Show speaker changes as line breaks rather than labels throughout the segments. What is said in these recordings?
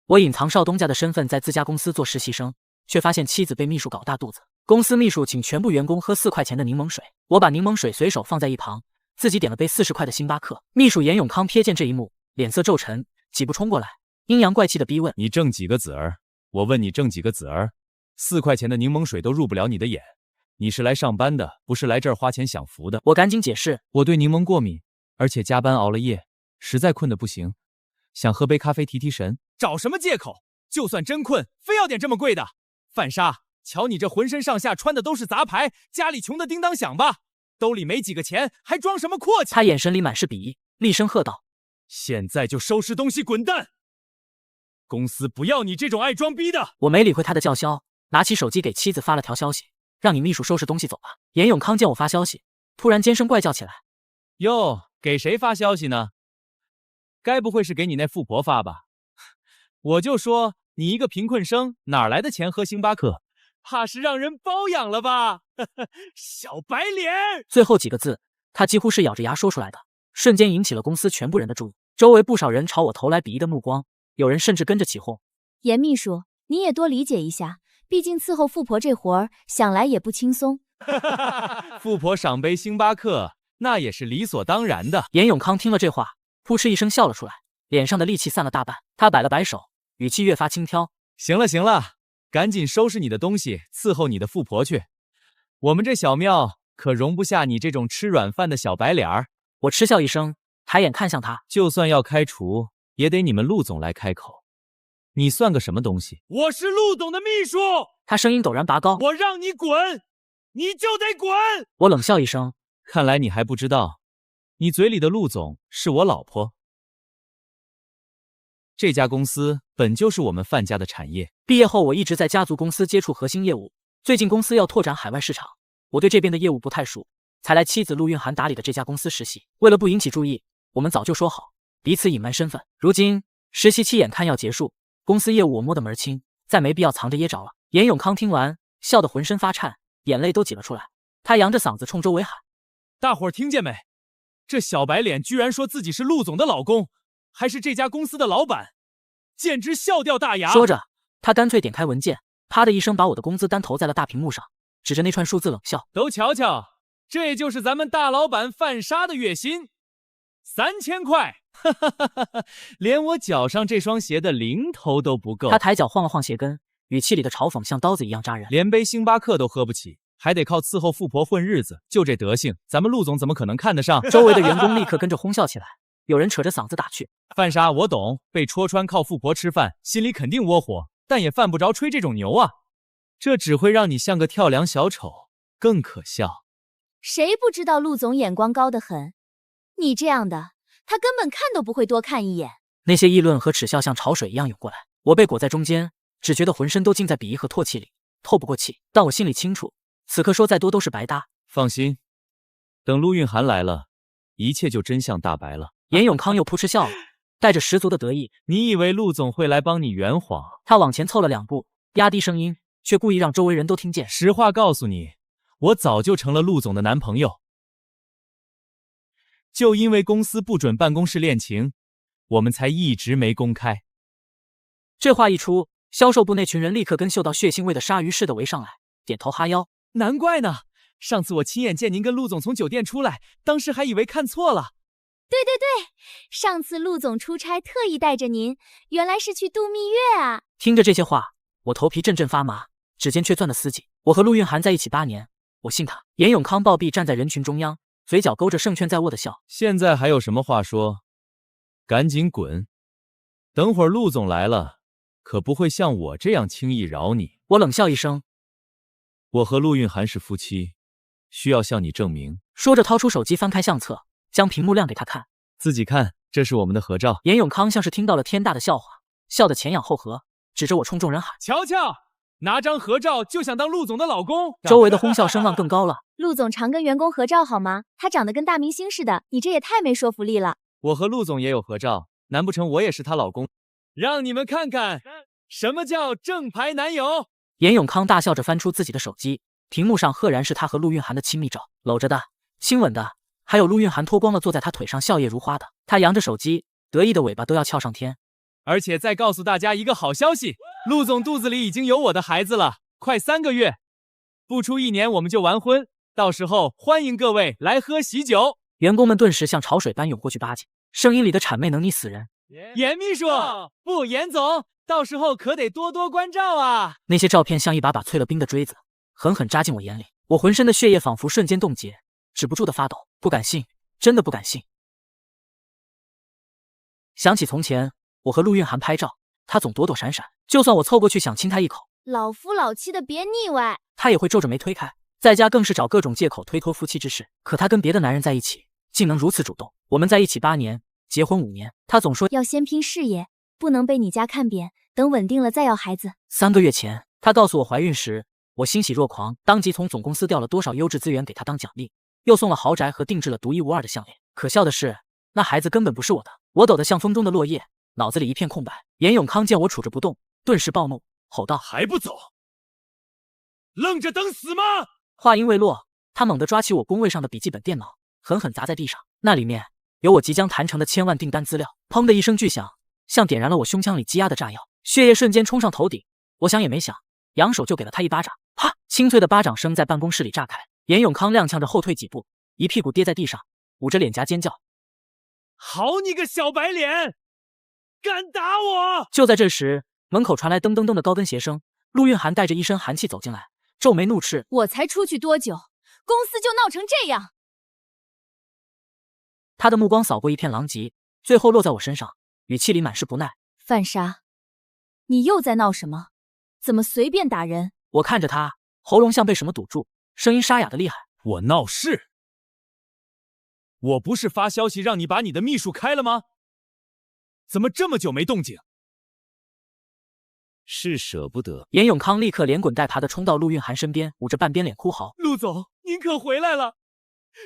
我隐藏少东家的身份，在自家公司做实习生，却发现妻子被秘书搞大肚子。公司秘书请全部员工喝4块钱的柠檬水，我把柠檬水随手放在一旁，自己点了杯40块的星巴克。秘书严永康瞥见这一幕，脸色骤沉，几步冲过来，阴阳怪气的逼问：“
你挣几个子儿？我问你挣几个子儿？4块钱的柠檬水都入不了你的眼。你是来上班的，不是来这儿花钱享福的。”
我赶紧解释：“
我对柠檬过敏，而且加班熬了夜，实在困得不行，想喝杯咖啡提提神。”找什么借口？就算真困，非要点这么贵的？范莎，瞧你这浑身上下穿的都是杂牌，家里穷的叮当响吧？兜里没几个钱，还装什么阔气？
他眼神里满是鄙夷，厉声喝道：“
现在就收拾东西滚蛋！公司不要你这种爱装逼的！”
我没理会他的叫嚣，拿起手机给妻子发了条消息：“让你秘书收拾东西走吧。”严永康见我发消息，突然尖声怪叫起来：“
哟，给谁发消息呢？该不会是给你那富婆发吧？我就说你一个贫困生，哪来的钱喝星巴克？怕是让人包养了吧？小白脸！”
最后几个字，他几乎是咬着牙说出来的，瞬间引起了公司全部人的注意。周围不少人朝我投来鄙夷的目光，有人甚至跟着起哄：“
严秘书，你也多理解一下，毕竟伺候富婆这活儿，想来也不轻松。”
富婆赏杯星巴克，那也是理所当然的。
严永康听了这话，扑哧一声笑了出来，脸上的戾气散了大半。他摆了摆手，语气越发轻佻：“
行了行了，赶紧收拾你的东西，伺候你的富婆去。我们这小庙可容不下你这种吃软饭的小白脸儿。”
我嗤笑一声，抬眼看向他：“
就算要开除，也得你们陆总来开口。你算个什么东西？我是陆总的秘书！”
他声音陡然拔高：“
我让你滚，你就得滚！”
我冷笑一声：“
看来你还不知道，你嘴里的陆总是我老婆。这家公司本就是我们范家的产业。”
毕业后，我一直在家族公司接触核心业务。最近公司要拓展海外市场，我对这边的业务不太熟，才来妻子陆运涵打理的这家公司实习。为了不引起注意，我们早就说好彼此隐瞒身份。如今实习期眼看要结束，公司业务我摸得门清，再没必要藏着掖着了。严永康听完，笑得浑身发颤，眼泪都挤了出来。他扬着嗓子冲周围喊：“
大伙儿听见没？这小白脸居然说自己是陆总的老公，还是这家公司的老板，简直笑掉大牙！”
说着，他干脆点开文件，啪的一声把我的工资单投在了大屏幕上，指着那串数字冷笑：“
都瞧瞧，这就是咱们大老板范莎的月薪，3000块！哈哈哈哈，连我脚上这双鞋的零头都不够。”
他抬脚晃了晃鞋跟，语气里的嘲讽像刀子一样扎人。
连杯星巴克都喝不起，还得靠伺候富婆混日子，就这德行，咱们陆总怎么可能看得上？
周围的员工立刻跟着哄笑起来，有人扯着嗓子打趣：“
范莎，我懂，被戳穿靠富婆吃饭，心里肯定窝火，但也犯不着吹这种牛啊，这只会让你像个跳梁小丑，更可笑。”
谁不知道陆总眼光高得很？你这样的，他根本看都不会多看一眼。
那些议论和耻笑像潮水一样涌过来，我被裹在中间，只觉得浑身都浸在鄙夷和唾弃里，透不过气。但我心里清楚，此刻说再多都是白搭。
放心，等陆运涵来了，一切就真相大白了。
严永康又扑哧笑了，带着十足的得意：“
你以为陆总会来帮你圆谎？”
他往前凑了2步，压低声音，却故意让周围人都听见：“
实话告诉你，我早就成了陆总的男朋友。就因为公司不准办公室恋情，我们才一直没公开。”
这话一出，销售部那群人立刻跟嗅到血腥味的鲨鱼似的围上来，点头哈腰：“
难怪呢，上次我亲眼见您跟陆总从酒店出来，当时还以为看错了。”“
对对对，上次陆总出差特意带着您，原来是去度蜜月啊！”
听着这些话，我头皮阵阵发麻，指尖却攥得死紧。我和陆运涵在一起8年，我信他。严永康暴毙站在人群中央，嘴角勾着胜券在握的笑：“
现在还有什么话说？赶紧滚！等会儿陆总来了，可不会像我这样轻易饶你。”
我冷笑一声：“
我和陆运涵是夫妻，需要向你证明。”
说着掏出手机翻开相册，将屏幕亮给他看。
自己看，这是我们的合照。
严永康像是听到了天大的笑话，笑得前仰后合，指着我冲众人喊：“
瞧瞧，拿张合照就想当陆总的老公！”
周围的哄笑声浪更高了。
陆总常跟员工合照好吗？他长得跟大明星似的，你这也太没说服力了。
我和陆总也有合照，难不成我也是他老公？让你们看看什么叫正牌男友！
严永康大笑着翻出自己的手机，屏幕上赫然是他和陆运涵的亲密照，搂着的、亲吻的，还有陆运涵脱光了坐在他腿上笑靥如花的。他扬着手机，得意的尾巴都要翘上天。
而且再告诉大家一个好消息，陆总肚子里已经有我的孩子了，快3个月，不出1年我们就完婚，到时候欢迎各位来喝喜酒。
员工们顿时像潮水般涌过去巴结，声音里的谄媚能溺死人。
严秘书，不，严总，到时候可得多多关照啊！
那些照片像一把把淬了冰的锥子，狠狠扎进我眼里，我浑身的血液仿佛瞬间冻结，止不住的发抖。不敢信，真的不敢信。想起从前我和陆运涵拍照，他总躲躲闪闪，就算我凑过去想亲他一口，
老夫老妻的别腻歪，
他也会皱着眉推开，在家更是找各种借口推脱夫妻之事。可他跟别的男人在一起，竟能如此主动。我们在一起8年，结婚5年，他总说
要先拼事业，不能被你家看扁，等稳定了再要孩子。
3个月前，他告诉我怀孕时，我欣喜若狂，当即从总公司调了多少优质资源给他当奖励，又送了豪宅和定制了独一无二的项链。可笑的是，那孩子根本不是我的，我抖得像风中的落叶，脑子里一片空白。严永康见我杵着不动，顿时暴怒，吼道：“
还不走？愣着等死吗？”
话音未落，他猛地抓起我工位上的笔记本电脑，狠狠砸在地上。那里面有我即将谈成的1000万订单资料。砰的一声巨响，像点燃了我胸腔里积压的炸药，血液瞬间冲上头顶。我想也没想，扬手就给了他一巴掌。啪！清脆的巴掌声在办公室里炸开。严永康踉跄着后退几步，一屁股跌在地上，捂着脸颊尖叫：“
好你个小白脸，敢打我！”
就在这时，门口传来噔噔噔的高跟鞋声，陆运涵带着一身寒气走进来，皱眉怒斥：“
我才出去多久，公司就闹成这样！”
他的目光扫过一片狼藉，最后落在我身上，语气里满是不耐：“
范莎，你又在闹什么？怎么随便打人？”
我看着他，喉咙像被什么堵住，声音沙哑的厉害：“
我闹事？我不是发消息让你把你的秘书开了吗？怎么这么久没动静？是舍不得。”
严永康立刻连滚带爬地冲到陆运涵身边，捂着半边脸哭嚎：“
陆总，您可回来了！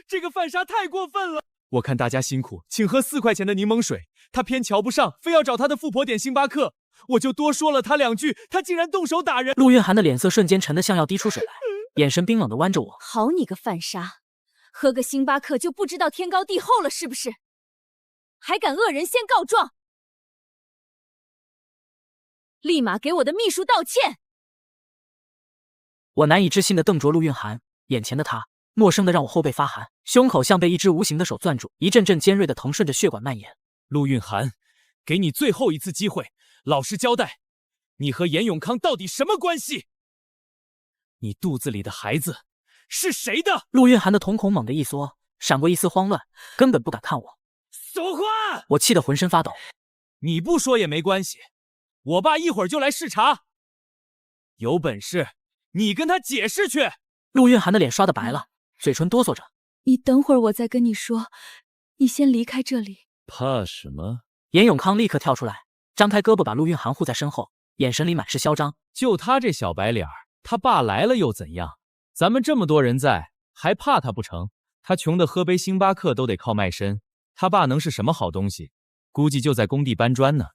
这个范莎太过分了！我看大家辛苦，请喝4块钱的柠檬水，他偏瞧不上，非要找他的富婆点星巴克。我就多说了他2句，他竟然动手打人。”
陆运涵的脸色瞬间沉得像要滴出水来，眼神冰冷地剜着我：“
好你个范莎，喝个星巴克就不知道天高地厚了是不是？还敢恶人先告状！立马给我的秘书道歉！”
我难以置信地瞪着陆运涵，眼前的他陌生的让我后背发寒，胸口像被一只无形的手攥住，一阵阵尖锐的疼顺着血管蔓延。
陆运涵，给你最后一次机会，老实交代，你和严永康到底什么关系？你肚子里的孩子是谁的？
陆运涵的瞳孔猛地一缩，闪过一丝慌乱，根本不敢看我。
说话！
我气得浑身发抖。
你不说也没关系，我爸一会儿就来视察。有本事你跟他解释去！
陆运涵的脸刷得白了，嘴唇哆嗦着：“
你等会儿我再跟你说，你先离开这里。”
怕什么？
严永康立刻跳出来，张开胳膊把陆运涵护在身后，眼神里满是嚣张：“
就他这小白脸，他爸来了又怎样？咱们这么多人在，还怕他不成？他穷的喝杯星巴克都得靠卖身，他爸能是什么好东西？估计就在工地搬砖呢。”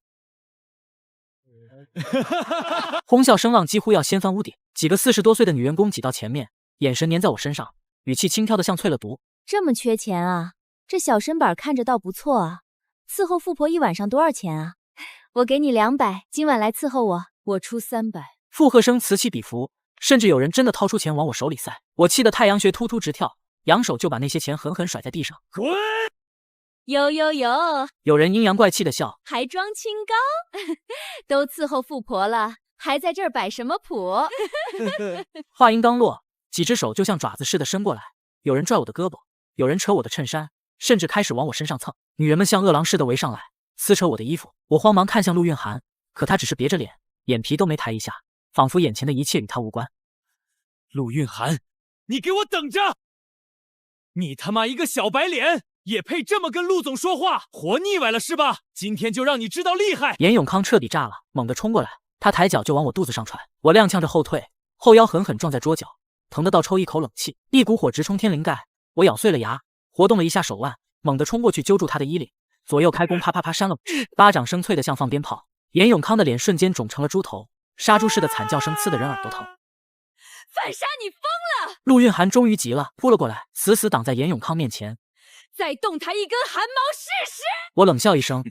哄笑声浪几乎要掀翻屋顶，几个40多岁的女员工挤到前面，眼神粘在我身上，语气轻佻的像淬了毒：“
这么缺钱啊？这小身板看着倒不错啊，伺候富婆一晚上多少钱啊？我给你200，今晚来伺候我，我出300。”
附和声此起彼伏，甚至有人真的掏出钱往我手里塞，我气得太阳穴突突直跳，扬手就把那些钱狠狠甩在地上。
滚！
有，
有人阴阳怪气的笑，
还装清高，都伺候富婆了，还在这儿摆什么谱？
话音刚落，几只手就像爪子似的伸过来，有人拽我的胳膊，有人扯我的衬衫，甚至开始往我身上蹭。女人们像饿狼似的围上来，撕扯我的衣服。我慌忙看向陆运涵，可他只是别着脸，眼皮都没抬一下，仿佛眼前的一切与他无关。
陆运涵，你给我等着！你他妈一个小白脸，也配这么跟陆总说话？活腻歪了是吧？今天就让你知道厉害！
严永康彻底炸了，猛地冲过来，他抬脚就往我肚子上踹，我踉跄着后退，后腰狠狠撞在桌角，疼得倒抽一口冷气，一股火直冲天灵盖。我咬碎了牙，活动了一下手腕，猛地冲过去揪住他的衣领，左右开弓，啪啪啪扇了巴掌声脆得像放鞭炮。严永康的脸瞬间肿成了猪头，杀猪似的惨叫声刺得人耳朵疼。
范莎，你疯了！
陆运涵终于急了，扑了过来，死死挡在严永康面前。
再动他一根汗毛试试！
我冷笑一声，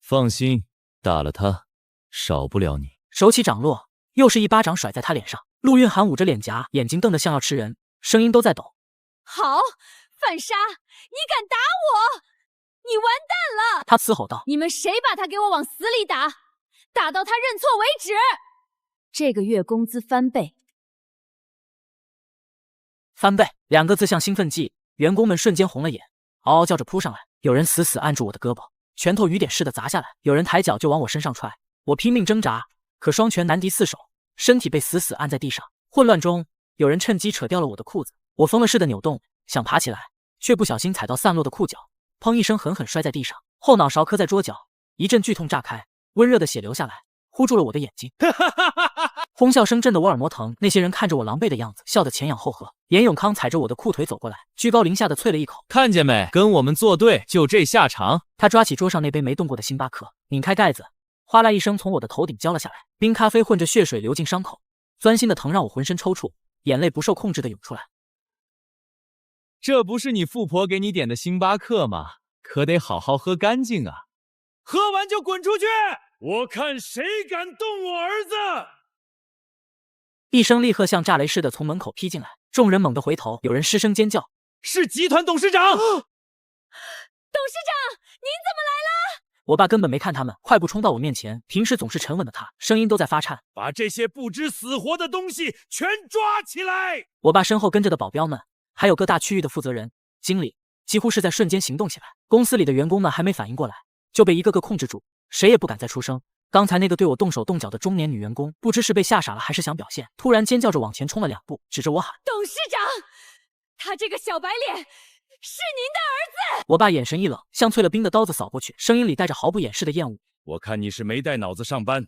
放心，打了他，少不了你。
手起掌落，又是一巴掌甩在他脸上。陆运涵捂着脸颊，眼睛瞪得像要吃人，声音都在抖。
好，范莎，你敢打我，你完蛋了！
他嘶吼道。
你们谁把他给我往死里打，打到他认错为止。这个月工资翻倍。
翻倍2个字像兴奋剂，员工们瞬间红了眼，嗷嗷叫着扑上来。有人死死按住我的胳膊，拳头雨点似的砸下来；有人抬脚就往我身上踹。我拼命挣扎，可双拳难敌4手，身体被死死按在地上。混乱中，有人趁机扯掉了我的裤子。我疯了似的扭动，想爬起来，却不小心踩到散落的裤脚，砰一声狠狠摔在地上，后脑勺磕在桌角，一阵剧痛炸开，温热的血流下来，糊住了我的眼睛。哄笑声震得我耳膜疼。那些人看着我狼狈的样子，笑得前仰后合。严永康踩着我的裤腿走过来，居高临下的啐了一口：“
看见没？跟我们作对，就这下场。”
他抓起桌上那杯没动过的星巴克，拧开盖子，哗啦一声从我的头顶浇了下来，冰咖啡混着血水流进伤口，钻心的疼让我浑身抽搐，眼泪不受控制的涌出来。
这不是你富婆给你点的星巴克吗？可得好好喝干净啊！喝完就滚出去！我看谁敢动我儿子！
一声厉喝像炸雷似的从门口劈进来，众人猛地回头，有人失声尖叫：“
是集团董事长！”董事长，
您怎么来了？
我爸根本没看他们，快步冲到我面前。平时总是沉稳的他，声音都在发颤：“
把这些不知死活的东西全抓起来！”
我爸身后跟着的保镖们，还有各大区域的负责人、经理，几乎是在瞬间行动起来。公司里的员工们还没反应过来，就被一个个控制住，谁也不敢再出声。刚才那个对我动手动脚的中年女员工，不知是被吓傻了还是想表现，突然尖叫着往前冲了2步，指着我喊：“
董事长，他这个小白脸是您的儿子！”
我爸眼神一冷，像淬了冰的刀子扫过去，声音里带着毫不掩饰的厌恶：“
我看你是没带脑子上班，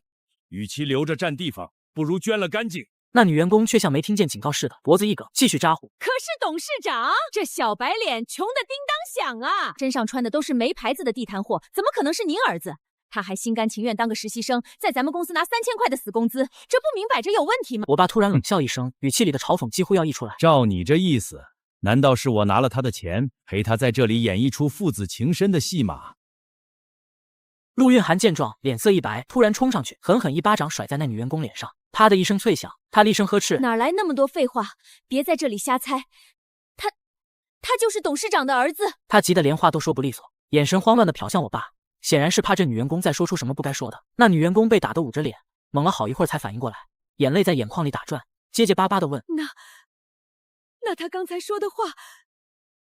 与其留着占地方，不如捐了干净。”
那女员工却像没听见警告似的，脖子一梗，继续咋呼：“
可是董事长，这小白脸穷得叮当响啊，身上穿的都是没牌子的地摊货，怎么可能是您儿子？他还心甘情愿当个实习生，在咱们公司拿3000块的死工资，这不明摆着有问题吗？”
我爸突然冷笑一声，语气里的嘲讽几乎要溢出来：“
照你这意思，难道是我拿了他的钱，陪他在这里演一出父子情深的戏码？”
陆运涵见状，脸色一白，突然冲上去，狠狠一巴掌甩在那女员工脸上，啪的一声脆响，她厉声呵斥：“
哪来那么多废话？别在这里瞎猜，他就是董事长的儿子！”
他急得连话都说不利索，眼神慌乱的瞟向我爸，显然是怕这女员工再说出什么不该说的。那女员工被打得捂着脸，猛了好一会儿才反应过来，眼泪在眼眶里打转，结结巴巴的问：“
那他刚才说的话，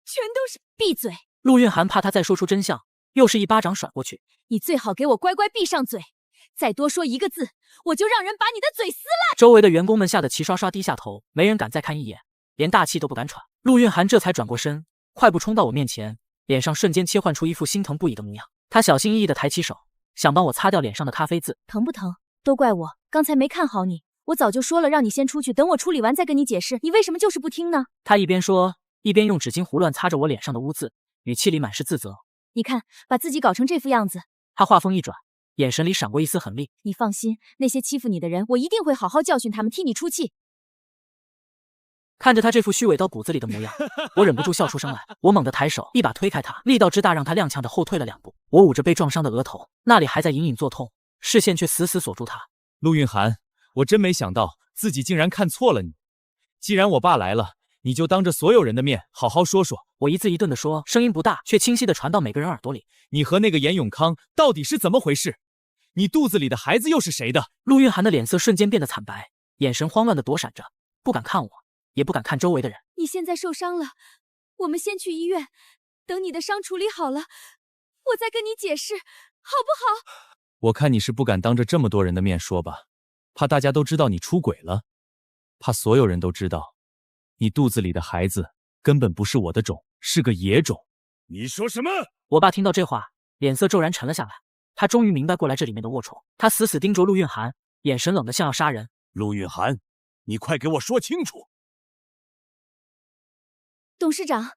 全都是……”闭嘴！
陆运涵怕他再说出真相，又是一巴掌甩过去。
你最好给我乖乖闭上嘴，再多说一个字，我就让人把你的嘴撕烂！
周围的员工们吓得齐刷刷低下头，没人敢再看一眼，连大气都不敢喘。陆运涵这才转过身，快步冲到我面前，脸上瞬间切换出一副心疼不已的模样。他小心翼翼地抬起手，想帮我擦掉脸上的咖啡渍。
疼不疼？都怪我，刚才没看好你。我早就说了，让你先出去，等我处理完再跟你解释。你为什么就是不听呢？
他一边说，一边用纸巾胡乱擦着我脸上的污渍，语气里满是自责。
你看，把自己搞成这副样子。
他话锋一转，眼神里闪过一丝狠厉。
你放心，那些欺负你的人，我一定会好好教训他们，替你出气。
看着他这副虚伪到骨子里的模样，我忍不住笑出声来。我猛地抬手，一把推开他，力道之大让他踉跄着后退了2步。我捂着被撞伤的额头，那里还在隐隐作痛，视线却死死锁住他。
陆运涵，我真没想到自己竟然看错了你。既然我爸来了，你就当着所有人的面好好说说。
我一字一顿地说，声音不大，却清晰地传到每个人耳朵里。
你和那个严永康到底是怎么回事？你肚子里的孩子又是谁的？
陆运涵的脸色瞬间变得惨白，眼神慌乱地躲闪着，不敢看我，也不敢看周围的人。
你现在受伤了，我们先去医院，等你的伤处理好了，我再跟你解释，好不好？
我看你是不敢当着这么多人的面说吧，怕大家都知道你出轨了，怕所有人都知道你肚子里的孩子根本不是我的种，是个野种。
你说什么？
我爸听到这话，脸色骤然沉了下来。他终于明白过来这里面的龌龊，他死死盯着陆运涵，眼神冷得像要杀人。
陆运涵，你快给我说清楚！
董事长，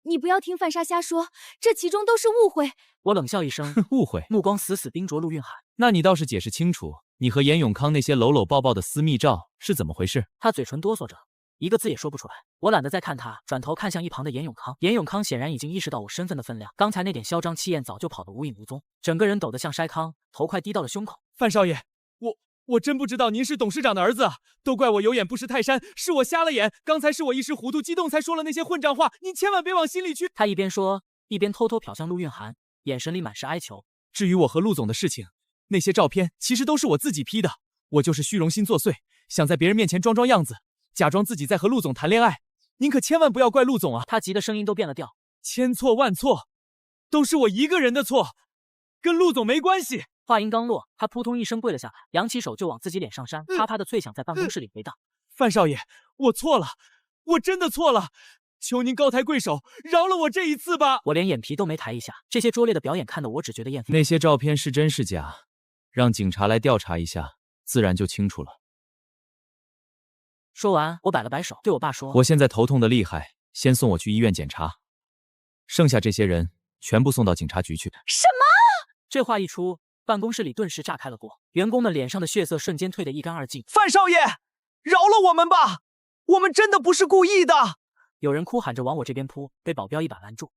你不要听范莎瞎说，这其中都是误会。
我冷笑一声，
误会？
目光死死盯着陆运涵。
那你倒是解释清楚，你和严永康那些搂搂抱抱的私密照是怎么回事？
他嘴唇哆嗦着，一个字也说不出来。我懒得再看他，转头看向一旁的严永康。严永康显然已经意识到我身份的分量，刚才那点嚣张气焰早就跑得无影无踪，整个人抖得像筛糠，头快低到了胸口。
范少爷，我真不知道您是董事长的儿子啊！都怪我有眼不识泰山，是我瞎了眼，刚才是我一时糊涂激动才说了那些混账话，您千万别往心里去。
他一边说，一边偷偷瞟向陆运涵，眼神里满是哀求。
至于我和陆总的事情，那些照片其实都是我自己 P 的，我就是虚荣心作祟，想在别人面前装样子，假装自己在和陆总谈恋爱。您可千万不要怪陆总啊！
他急得声音都变了调，
千错万错，都是我一个人的错，跟陆总没关系。
话音刚落，他扑通一声跪了下来，扬起手就往自己脸上扇，啪啪的脆响在办公室里回荡。
范少爷，我错了，我真的错了，求您高抬贵手，饶了我这一次吧！
我连眼皮都没抬一下，这些拙劣的表演看得我只觉得厌烦。
那些照片是真是假，让警察来调查一下，自然就清楚了。
说完，我摆了摆手，对我爸说：“
我现在头痛的厉害，先送我去医院检查，剩下这些人全部送到警察局去。”
什么？
这话一出，办公室里顿时炸开了锅，员工们脸上的血色瞬间退得一干二净。
范少爷，饶了我们吧，我们真的不是故意的。
有人哭喊着往我这边扑，被保镖一把拦住。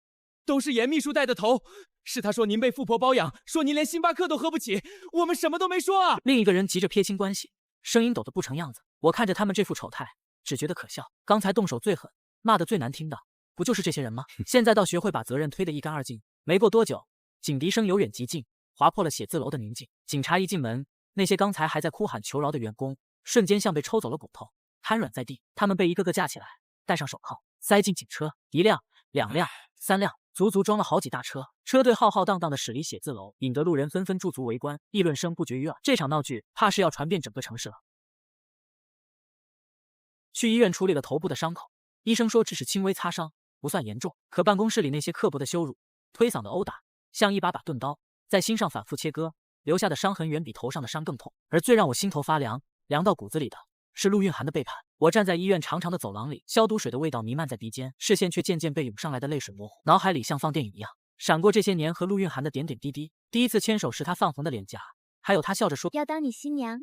都是严秘书带的头，是他说您被富婆包养，说您连星巴克都喝不起，我们什么都没说啊。
另一个人急着撇清关系，声音抖得不成样子。我看着他们这副丑态，只觉得可笑。刚才动手最狠，骂得最难听的，不就是这些人吗？现在倒学会把责任推得一干二净。没过多久，警笛声由远及近，划破了写字楼的宁静。警察一进门，那些刚才还在哭喊求饶的员工，瞬间像被抽走了骨头，瘫软在地。他们被一个个架起来，戴上手铐，塞进警车，一辆、两辆、三辆，足足装了好几大车。车队浩浩荡荡的驶离写字楼，引得路人纷纷驻足围观，议论声不绝于耳。这场闹剧怕是要传遍整个城市了。去医院处理了头部的伤口，医生说只是轻微擦伤，不算严重。可办公室里那些刻薄的羞辱、推搡的殴打，像一把把钝刀，在心上反复切割，留下的伤痕远比头上的伤更痛。而最让我心头发凉，凉到骨子里的是陆运涵的背叛。我站在医院长长的走廊里，消毒水的味道弥漫在鼻尖，视线却渐渐被涌上来的泪水模糊，脑海里像放电影一样闪过这些年和陆运涵的点点滴滴。第一次牵手时他泛红的脸颊，还有他笑着说
要当你新娘。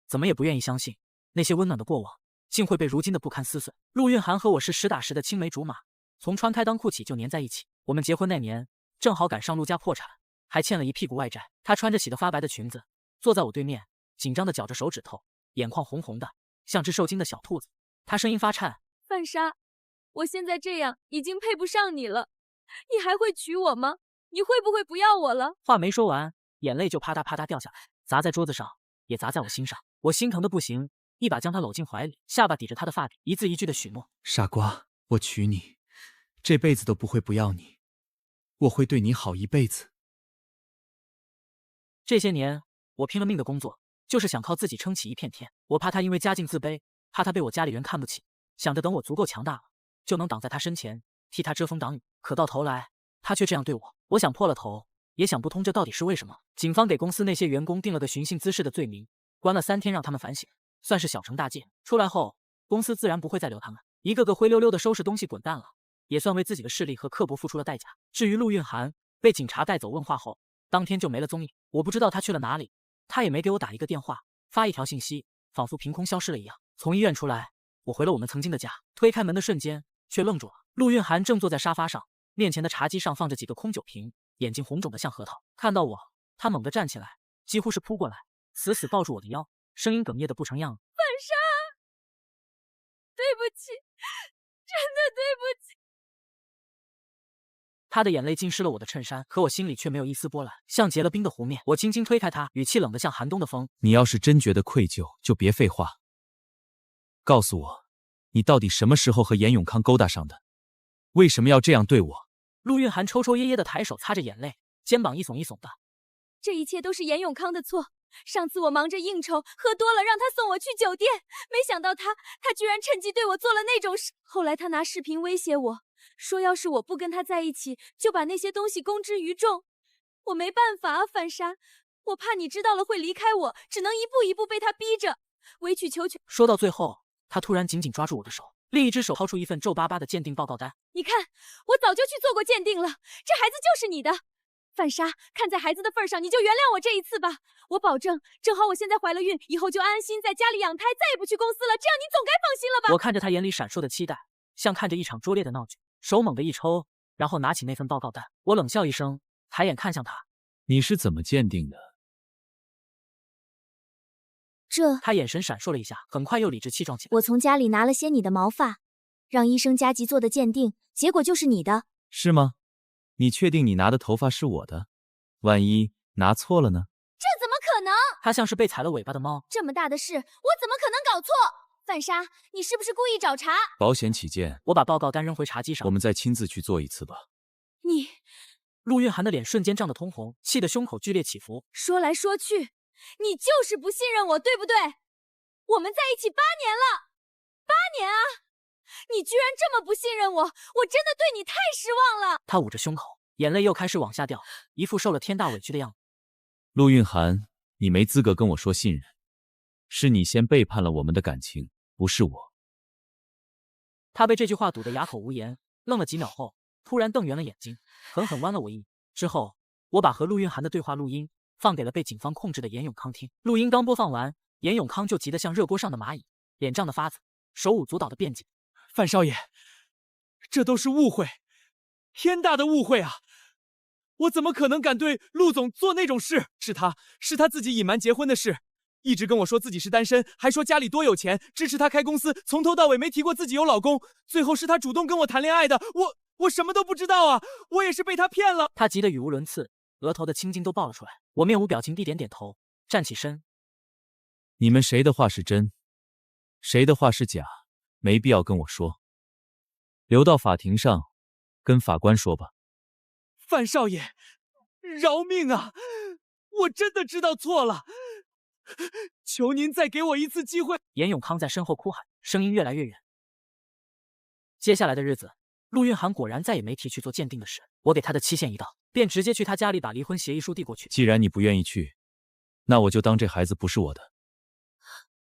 怎么也不愿意相信，那些温暖的过往竟会被如今的不堪撕碎。陆运涵和我是实打实的青梅竹马，从穿开裆裤起就粘在一起。我们结婚那年，正好赶上陆家破产，还欠了一屁股外债。她穿着洗得发白的裙子，坐在我对面，紧张的绞着手指头，眼眶红红的，像只受惊的小兔子。她声音发颤：“
范莎，我现在这样已经配不上你了，你还会娶我吗？你会不会不要我了？”
话没说完，眼泪就啪嗒啪嗒掉下来，砸在桌子上，也砸在我心上。我心疼的不行，一把将她搂进怀里，下巴抵着她的发底，一字一句的许诺：“
傻瓜，我娶你，这辈子都不会不要你，我会对你好一辈子。”
这些年，我拼了命的工作，就是想靠自己撑起一片天。我怕他因为家境自卑，怕他被我家里人看不起，想着等我足够强大了，就能挡在他身前，替他遮风挡雨。可到头来，他却这样对我，我想破了头，也想不通这到底是为什么。警方给公司那些员工定了个寻衅滋事的罪名，关了3天让他们反省，算是小惩大戒。出来后，公司自然不会再留他们，一个个灰溜溜的收拾东西滚蛋了，也算为自己的势力和刻薄付出了代价。至于陆运涵，被警察带走问话后，当天就没了踪影。我不知道他去了哪里，他也没给我打一个电话，发一条信息，仿佛凭空消失了一样。从医院出来，我回了我们曾经的家，推开门的瞬间却愣住了。陆运涵正坐在沙发上，面前的茶几上放着几个空酒瓶，眼睛红肿的像核桃。看到我，他猛地站起来，几乎是扑过来，死死抱住我的腰，声音哽咽的不成样子：“
范莎，对不起，真的对不起。”
他的眼泪浸湿了我的衬衫，可我心里却没有一丝波澜，像结了冰的湖面。我轻轻推开他，语气冷得像寒冬的风：“
你要是真觉得愧疚，就别废话，告诉我，你到底什么时候和严永康勾搭上的？为什么要这样对我？”
陆运涵抽抽噎噎的抬手擦着眼泪，肩膀一耸一耸的：“
这一切都是严永康的错。上次我忙着应酬，喝多了，让他送我去酒店，没想到他居然趁机对我做了那种事。后来他拿视频威胁我，说要是我不跟他在一起，就把那些东西公之于众。我没办法啊，范莎，我怕你知道了会离开我，只能一步一步被他逼着，委曲求全。”
说到最后，他突然紧紧抓住我的手，另一只手掏出一份皱巴巴的鉴定报告单：“
你看，我早就去做过鉴定了，这孩子就是你的。范莎，看在孩子的份上，你就原谅我这一次吧。我保证，正好我现在怀了孕，以后就安安心心在家里养胎，再也不去公司了。这样你总该放心了吧？
我看着他眼里闪烁的期待，像看着一场拙劣的闹剧，手猛地一抽，然后拿起那份报告单。我冷笑一声，抬眼看向他：“
你是怎么鉴定的？”
他眼神闪烁了一下，很快又理直气壮起来。
我从家里拿了些你的毛发，让医生加急做的鉴定，结果就是你的。
是吗？你确定你拿的头发是我的？万一拿错了呢？
这怎么可能？
他像是被踩了尾巴的猫。
这么大的事，我怎么可能搞错？范莎，你是不是故意找茬？
保险起见，
我把报告单扔回茶几上。
我们再亲自去做一次吧。
你……
陆运涵的脸瞬间涨得通红，气得胸口剧烈起伏。
说来说去，你就是不信任我，对不对？我们在一起8年了，8年啊！你居然这么不信任我，我真的对你太失望了。
他捂着胸口，眼泪又开始往下掉，一副受了天大委屈的样子。
陆运涵，你没资格跟我说信任，是你先背叛了我们的感情，不是我。
他被这句话堵得哑口无言，愣了几秒后，突然瞪圆了眼睛，狠狠剜了我一眼。之后，我把和陆运涵的对话录音放给了被警方控制的严永康听。录音刚播放完，严永康就急得像热锅上的蚂蚁，脸涨得发紫，手舞足蹈的辩解：“
范少爷，这都是误会，天大的误会啊！我怎么可能敢对陆总做那种事？是他自己隐瞒结婚的事，一直跟我说自己是单身，还说家里多有钱，支持他开公司，从头到尾没提过自己有老公。最后是他主动跟我谈恋爱的，我什么都不知道啊！我也是被他骗了。”
他急得语无伦次，额头的青筋都爆了出来。我面无表情地点点头，站起身：“
你们谁的话是真，谁的话是假，没必要跟我说，留到法庭上跟法官说吧。”
范少爷，饶命啊！我真的知道错了，求您再给我一次机会。
严永康在身后哭喊，声音越来越远。接下来的日子，陆运涵果然再也没提去做鉴定的事。我给他的期限一到，便直接去他家里把离婚协议书递过去。
既然你不愿意去，那我就当这孩子不是我的，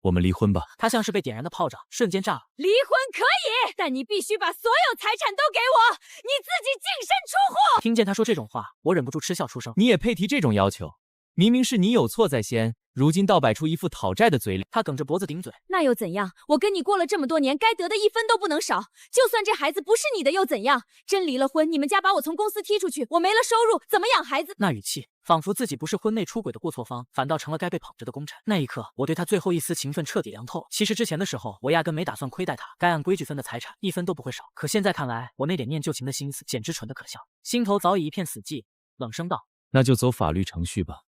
我们离婚吧。
他像是被点燃的炮仗，瞬间炸了。
离婚可以，但你必须把所有财产都给我，你自己净身出户。
听见他说这种话，我忍不住嗤笑出声。
你也配提这种要求？明明是你有错在先，如今倒摆出一副讨债的嘴脸。
他梗着脖子顶嘴。
那又怎样？我跟你过了这么多年，该得的1分都不能少。就算这孩子不是你的又怎样？真离了婚，你们家把我从公司踢出去，我没了收入，怎么养孩子？
那语气仿佛自己不是婚内出轨的过错方，反倒成了该被捧着的功臣。那一刻，我对他最后一丝情分彻底凉透。其实之前的时候，我压根没打算亏待他，该按规矩分的财产1分都不会少。可现在看来，我那点念旧情的心思简直蠢得可笑，心头早已一片死寂。冷声道：“
那就走法律程序吧，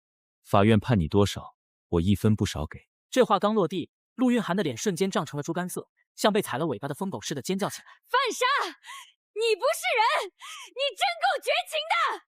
法院判你多少，我1分不少给。”
这话刚落地，陆运涵的脸瞬间涨成了猪肝色，像被踩了尾巴的疯狗似的尖叫起来。
范莎，你不是人，你真够绝情的！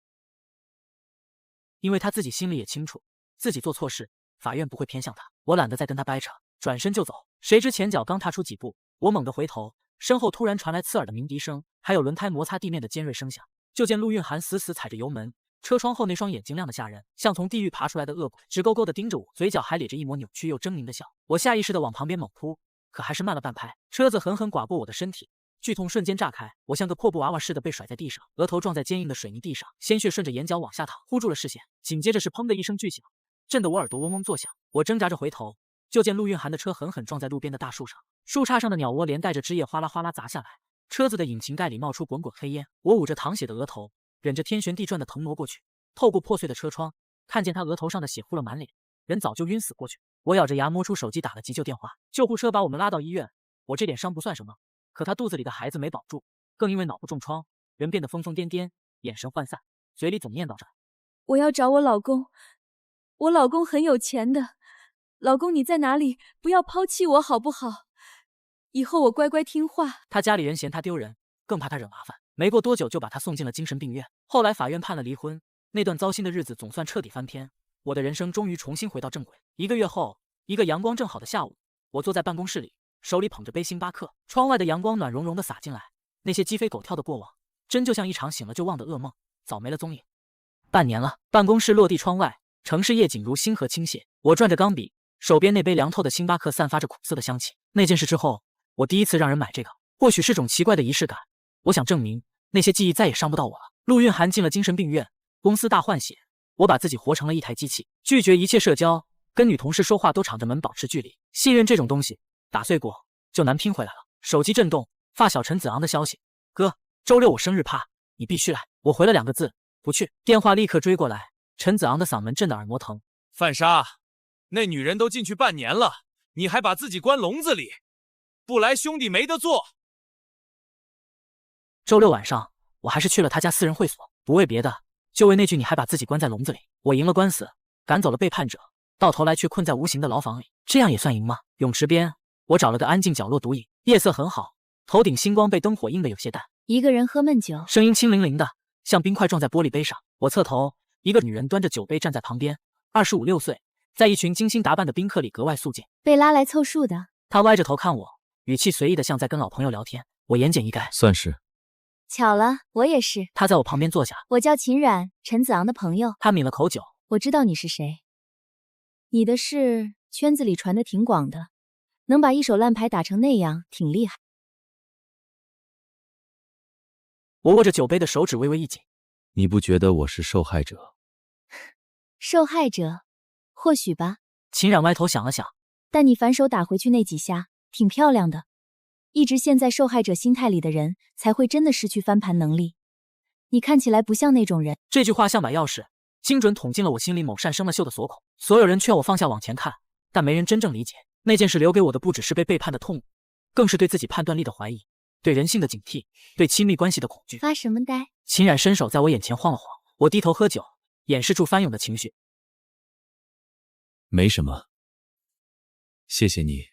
因为他自己心里也清楚，自己做错事，法院不会偏向他。我懒得再跟他掰扯，转身就走。谁知前脚刚踏出几步，我猛地回头，身后突然传来刺耳的鸣笛声，还有轮胎摩擦地面的尖锐声响。就见陆运涵死死踩着油门，车窗后那双眼睛亮得吓人，像从地狱爬出来的恶鬼，直勾勾地盯着我，嘴角还咧着一抹扭曲又狰狞的笑。我下意识地往旁边猛扑，可还是慢了半拍，车子狠狠刮过我的身体。剧痛瞬间炸开，我像个破布娃娃似的被甩在地上，额头撞在坚硬的水泥地上，鲜血顺着眼角往下淌，糊住了视线。紧接着是砰的一声巨响，震得我耳朵嗡嗡作响。我挣扎着回头，就见陆运涵的车狠狠撞在路边的大树上，树杈上的鸟窝连带着枝叶哗啦哗啦砸下来，车子的引擎盖里冒出滚滚黑烟。我捂着淌血的额头，忍着天旋地转的疼挪过去，透过破碎的车窗，看见他额头上的血糊了满脸，人早就晕死过去。我咬着牙摸出手机打了急救电话，救护车把我们拉到医院。我这点伤不算什么，可他肚子里的孩子没保住，更因为脑部重创，人变得疯疯癫癫，眼神涣散，嘴里总念叨着：“
我要找我老公，我老公很有钱的，老公你在哪里？不要抛弃我好不好？以后我乖乖听话。”
他家里人嫌他丢人，更怕他惹麻烦，没过多久就把他送进了精神病院。后来法院判了离婚，那段糟心的日子总算彻底翻篇，我的人生终于重新回到正轨。1个月后，一个阳光正好的下午，我坐在办公室里，手里捧着杯星巴克，窗外的阳光暖融融的洒进来，那些鸡飞狗跳的过往，真就像一场醒了就忘的噩梦，早没了踪影。半年了，办公室落地窗外，城市夜景如星河倾泻。我转着钢笔，手边那杯凉透的星巴克散发着苦涩的香气。那件事之后，我第一次让人买这个，或许是种奇怪的仪式感。我想证明那些记忆再也伤不到我了。陆运涵进了精神病院，公司大换血，我把自己活成了一台机器，拒绝一切社交，跟女同事说话都敞着门保持距离。信任这种东西，打碎过就难拼回来了。手机震动，发小陈子昂的消息：哥，周六我生日趴，你必须来。我回了2个字：不去。电话立刻追过来，陈子昂的嗓门震得耳膜疼。
范莎，那女人都进去半年了，你还把自己关笼子里，不来兄弟没得做。
周六晚上，我还是去了他家私人会所，不为别的，就为那句你还把自己关在笼子里。我赢了官司，赶走了背叛者，到头来却困在无形的牢房里，这样也算赢吗？泳池边，我找了个安静角落独饮，夜色很好，头顶星光被灯火映得有些淡。
一个人喝闷酒，
声音轻灵灵的，像冰块撞在玻璃杯上。我侧头，一个女人端着酒杯站在旁边，25、6岁，在一群精心打扮的宾客里格外肃静。
被拉来凑数的。
她歪着头看我，语气随意的像在跟老朋友聊天。我言简意赅，
算是。
巧了，我也是。
她在我旁边坐下，
我叫秦冉，陈子昂的朋友。
她抿了口酒，
我知道你是谁，你的事圈子里传得挺广的，能把一手烂牌打成那样，挺厉害。
我握着酒杯的手指微微一紧。
你不觉得我是受害者？
受害者，或许吧。
秦冉歪头想了想，
但你反手打回去那几下，挺漂亮的。一直陷在受害者心态里的人，才会真的失去翻盘能力。你看起来不像那种人。
这句话像把钥匙，精准捅进了我心里某扇生了锈的锁孔。所有人劝我放下往前看，但没人真正理解，那件事留给我的不只是被背叛的痛苦，更是对自己判断力的怀疑，对人性的警惕，对亲密关系的恐惧。
发什么呆？
秦冉伸手在我眼前晃了晃，我低头喝酒，掩饰住翻涌的情绪。
没什么，谢谢你。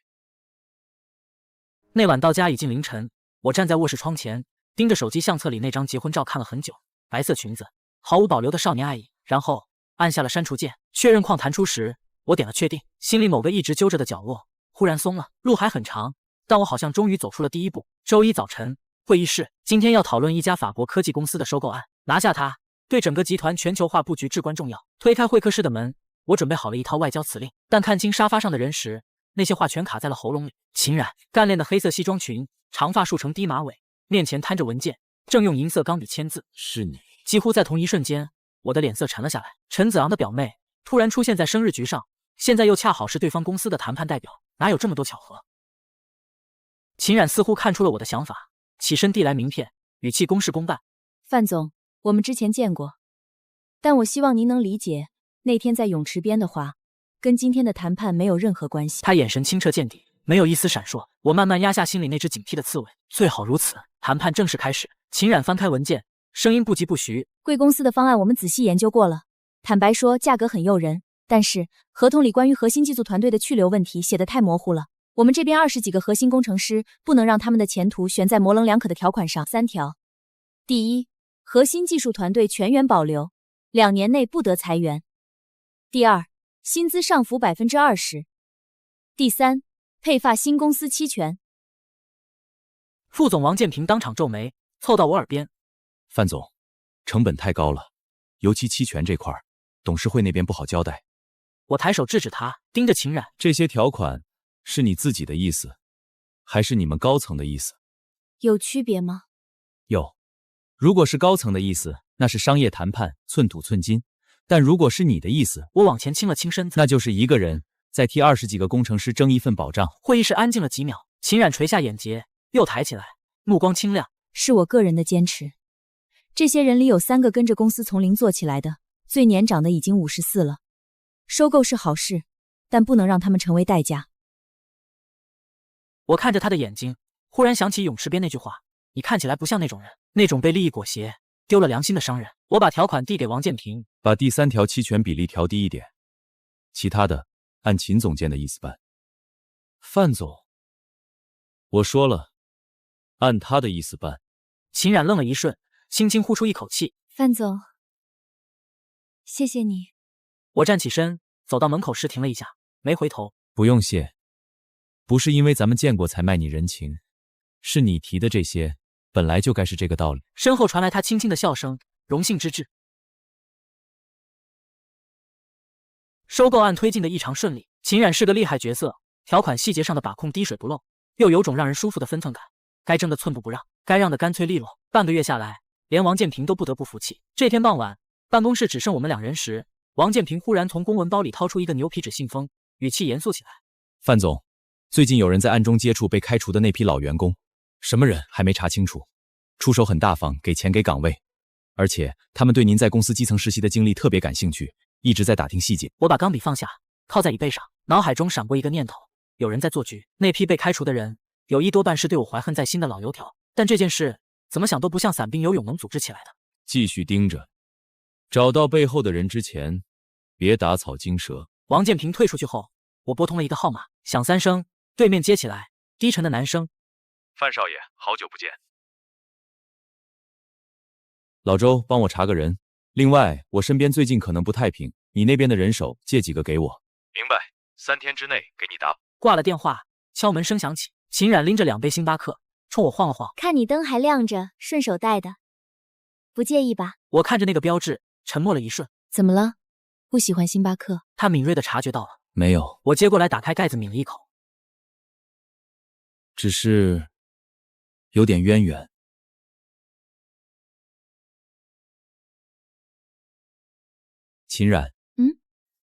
那晚到家已近凌晨，我站在卧室窗前，盯着手机相册里那张结婚照看了很久。白色裙子，毫无保留的少年爱意。然后按下了删除键，确认框弹出时，我点了确定。心里某个一直揪着的角落忽然松了。路还很长，但我好像终于走出了第一步。周一早晨，会议室，今天要讨论一家法国科技公司的收购案，拿下它对整个集团全球化布局至关重要。推开会客室的门，我准备好了一套外交辞令，但看清沙发上的人时，那些话全卡在了喉咙里。秦冉，干练的黑色西装裙，长发束成低马尾，面前摊着文件，正用银色钢笔签字。
是你。
几乎在同一瞬间，我的脸色沉了下来。陈子昂的表妹突然出现在生日局上，现在又恰好是对方公司的谈判代表，哪有这么多巧合？秦冉似乎看出了我的想法，起身递来名片，语气公事公办。
范总，我们之前见过，但我希望您能理解，那天在泳池边的话，跟今天的谈判没有任何关系。
他眼神清澈见底，没有一丝闪烁。我慢慢压下心里那只警惕的刺猬，最好如此。谈判正式开始。秦冉翻开文件，声音不疾不徐：
贵公司的方案我们仔细研究过了，坦白说价格很诱人，但是合同里关于核心技术团队的去留问题写得太模糊了。我们这边20几个核心工程师，不能让他们的前途悬在模棱两可的条款上。3条：第一，核心技术团队全员保留，2年内不得裁员；第二，薪资上浮20%；第三，配发新公司期权。
副总王建平当场皱眉，凑到我耳边：
范总，成本太高了，尤其期权这块，董事会那边不好交代。
我抬手制止他，盯着秦冉：
这些条款是你自己的意思，还是你们高层的意思？
有区别吗？
有。如果是高层的意思，那是商业谈判，寸土寸金；但如果是你的意思，
我往前倾了倾身子，
那就是一个人在替20几个工程师争一份保障。
会议室安静了几秒，秦冉垂下眼睫，又抬起来，目光清亮：
是我个人的坚持。这些人里有3个跟着公司从零做起来的，最年长的已经54了。收购是好事，但不能让他们成为代价。
我看着他的眼睛，忽然想起泳池边那句话：你看起来不像那种人，那种被利益裹挟、丢了良心的商人。我把条款递给王建平，
把第3条期权比例调低一点，其他的按秦总监的意思办。范总，我说了，按他的意思办。
秦冉愣了一瞬，轻轻呼出一口气：
范总，谢谢你。
我站起身，走到门口时停了一下，没回头。
不用谢，不是因为咱们见过才卖你人情，是你提的这些本来就该是这个道理。
身后传来他轻轻的笑声，荣幸之至。收购案推进的异常顺利，秦冉是个厉害角色，条款细节上的把控滴水不漏，又有种让人舒服的分寸感。该争的寸步不让，该让的干脆利落。半个月下来，连王建平都不得不服气。这天傍晚，办公室只剩我们2人时，王建平忽然从公文包里掏出一个牛皮纸信封，语气严肃起来。
范总，最近有人在暗中接触被开除的那批老员工，什么人还没查清楚，出手很大方，给钱给岗位，而且他们对您在公司基层实习的经历特别感兴趣，一直在打听细节。
我把钢笔放下，靠在椅背上，脑海中闪过一个念头，有人在做局。那批被开除的人，有一多半是对我怀恨在心的老油条，但这件事怎么想都不像散兵游泳能组织起来的。
继续盯着，找到背后的人之前，别打草惊蛇。
王建平退出去后，我拨通了一个号码，响3声，对面接起来，低沉的男声：“
范少爷，好久不见。
老周，帮我查个人。另外，我身边最近可能不太平，你那边的人手借几个给我。”
明白，3天之内给你答。
挂了电话，敲门声响起，秦冉拎着2杯星巴克，冲我晃了晃。
看你灯还亮着，顺手带的，不介意吧？
我看着那个标志，沉默了一瞬。
怎么了？不喜欢星巴克？
他敏锐地察觉到了。
没有，
我接过来，打开盖子，抿了一口。
只是有点渊源。秦冉，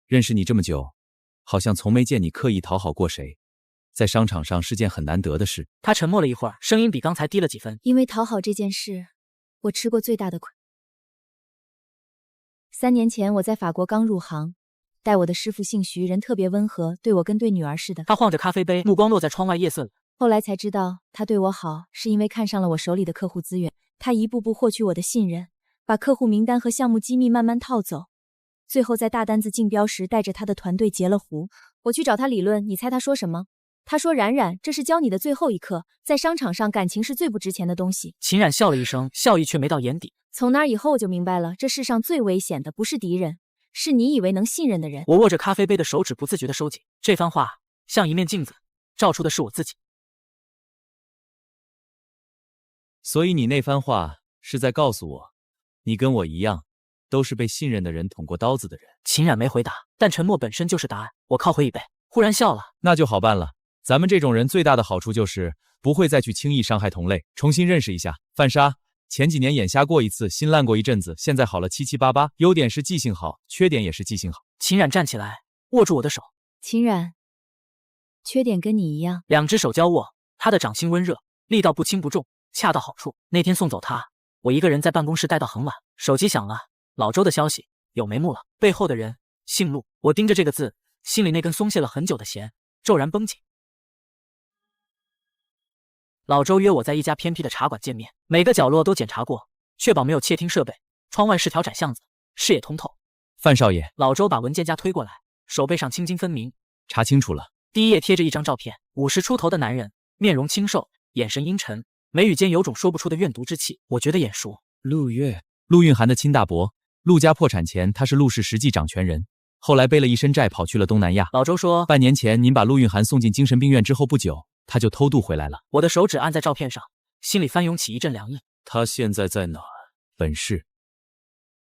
认识你这么久，好像从没见你刻意讨好过谁，在商场上是件很难得的事。
他沉默了一会儿，声音比刚才低了几分。
因为讨好这件事，我吃过最大的亏。3年前我在法国刚入行，带我的师傅姓徐，人特别温和，对我跟对女儿似的。
他晃着咖啡杯，目光落在窗外夜色里。
后来才知道，他对我好是因为看上了我手里的客户资源，他一步步获取我的信任，把客户名单和项目机密慢慢套走，最后在大单子竞标时带着他的团队截了胡。我去找他理论，你猜他说什么？他说：“冉冉，这是教你的最后一课，在商场上感情是最不值钱的东西。”
秦冉笑了一声，笑意却没到眼底。
从那以后我就明白了，这世上最危险的不是敌人，是你以为能信任的人。
我握着咖啡杯的手指不自觉地收紧，这番话像一面镜子，照出的是我自己。
所以你那番话是在告诉我，你跟我一样，都是被信任的人捅过刀子的人。
秦冉没回答，但沉默本身就是答案。我靠回椅背，忽然笑了。
那就好办了，咱们这种人最大的好处就是不会再去轻易伤害同类。重新认识一下，范莎，前几年眼瞎过一次，心烂过一阵子，现在好了七七八八，优点是记性好，缺点也是记性好。
秦冉站起来，握住我的手。
秦冉，缺点跟你一样。
2只手交握，他的掌心温热，力道不轻不重，恰到好处。那天送走他，我一个人在办公室待到很晚，手机响了，老周的消息，有眉目了，背后的人姓陆。我盯着这个字，心里那根松懈了很久的弦骤然绷紧。老周约我在一家偏僻的茶馆见面，每个角落都检查过，确保没有窃听设备。窗外是条窄巷子，视野通透。
范少爷，
老周把文件夹推过来，手背上青筋分明。
查清楚了。
第一页贴着一张照片，50出头的男人，面容清瘦，眼神阴沉，眉宇间有种说不出的怨毒之气，我觉得眼熟。
陆月，陆运涵的亲大伯。陆家破产前，他是陆氏实际掌权人，后来背了一身债跑去了东南亚。
老周说，
半年前您把陆运涵送进精神病院之后不久，他就偷渡回来了。
我的手指按在照片上，心里翻涌起一阵凉意。
他现在在哪儿？本市。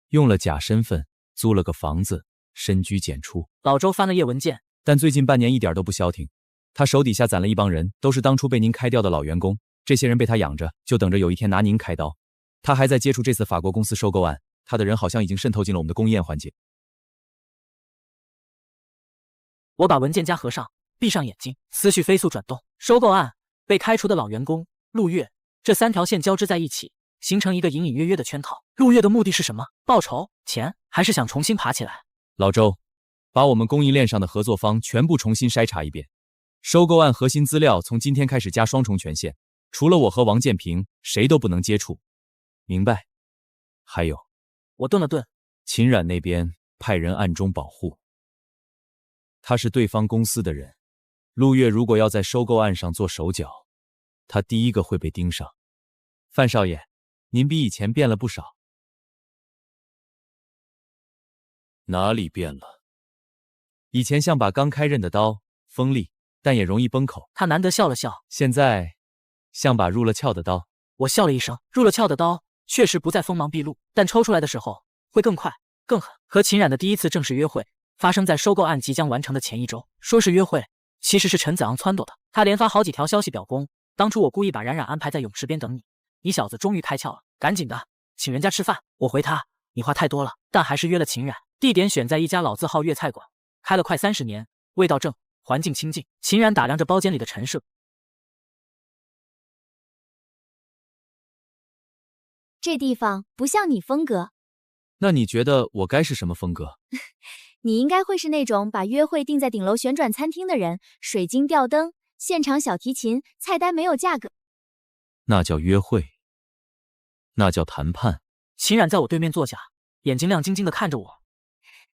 用了假身份，租了个房子，深居简出。
老周翻了页文件，
但最近半年一点都不消停。他手底下攒了一帮人，都是当初被您开掉的老员工，这些人被他养着，就等着有一天拿您开刀。他还在接触这次法国公司收购案，他的人好像已经渗透进了我们的供应链环节。
我把文件夹合上，闭上眼睛，思绪飞速转动。收购案，被开除的老员工，陆月，这3条线交织在一起，形成一个隐隐约约的圈套。陆月的目的是什么？报仇、钱，还是想重新爬起来？
老周，把我们供应链上的合作方全部重新筛查一遍。收购案核心资料从今天开始加双重权限，除了我和王建平，谁都不能接触。明白？还有，
我顿了顿，
秦冉那边派人暗中保护。他是对方公司的人，陆月如果要在收购案上做手脚，他第一个会被盯上。范少爷，您比以前变了不少。哪里变了？以前像把刚开刃的刀，锋利，但也容易崩口。
他难得笑了笑。
现在像把入了鞘的刀。
我笑了一声，入了鞘的刀确实不再锋芒毕露，但抽出来的时候会更快、更狠。和秦冉的第一次正式约会发生在收购案即将完成的前1周。说是约会，其实是陈子昂撺掇的。他连发好几条消息表功，当初我故意把冉冉安排在泳池边等你，你小子终于开窍了，赶紧的，请人家吃饭。我回他，你话太多了，但还是约了秦冉，地点选在一家老字号粤菜馆，开了快30年，味道正，环境清静。秦冉打量着包间里的陈设，
这地方不像你风格，
那你觉得我该是什么风格？
你应该会是那种把约会定在顶楼旋转餐厅的人，水晶吊灯，现场小提琴，菜单没有价格。
那叫约会，那叫谈判。
秦冉在我对面坐下，眼睛亮晶晶的看着我。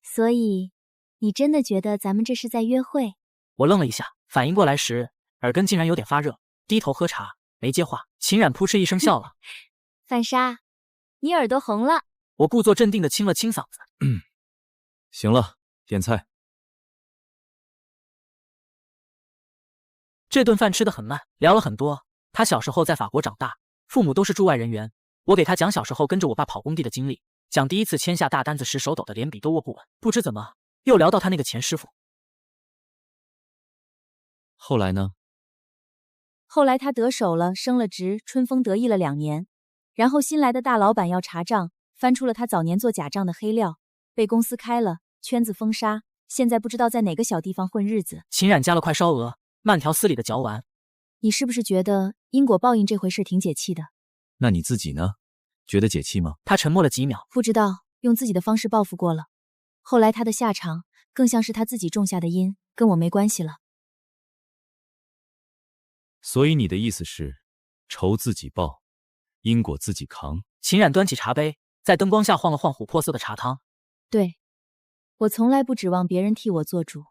所以，你真的觉得咱们这是在约会？
我愣了一下，反应过来时，耳根竟然有点发热，低头喝茶，没接话。秦冉扑哧一声笑了。
范莎，你耳朵红了。
我故作镇定的清了清嗓子。
行了，点菜。
这顿饭吃得很慢，聊了很多。他小时候在法国长大，父母都是驻外人员。我给他讲小时候跟着我爸跑工地的经历，讲第一次签下大单子时手抖的连笔都握不稳。不知怎么又聊到他那个前师傅。
后来呢？
后来他得手了，升了职，春风得意了2年。然后新来的大老板要查账，翻出了他早年做假账的黑料，被公司开了，圈子封杀。现在不知道在哪个小地方混日子。
秦冉夹了块烧鹅，慢条斯理的嚼完。
你是不是觉得因果报应这回事挺解气的？
那你自己呢？觉得解气吗？
他沉默了几秒，
不知道，用自己的方式报复过了。后来他的下场更像是他自己种下的因，跟我没关系了。
所以你的意思是，仇自己报，因果自己扛。
秦冉端起茶杯，在灯光下晃了晃琥珀色的茶汤。
对，我从来不指望别人替我做主，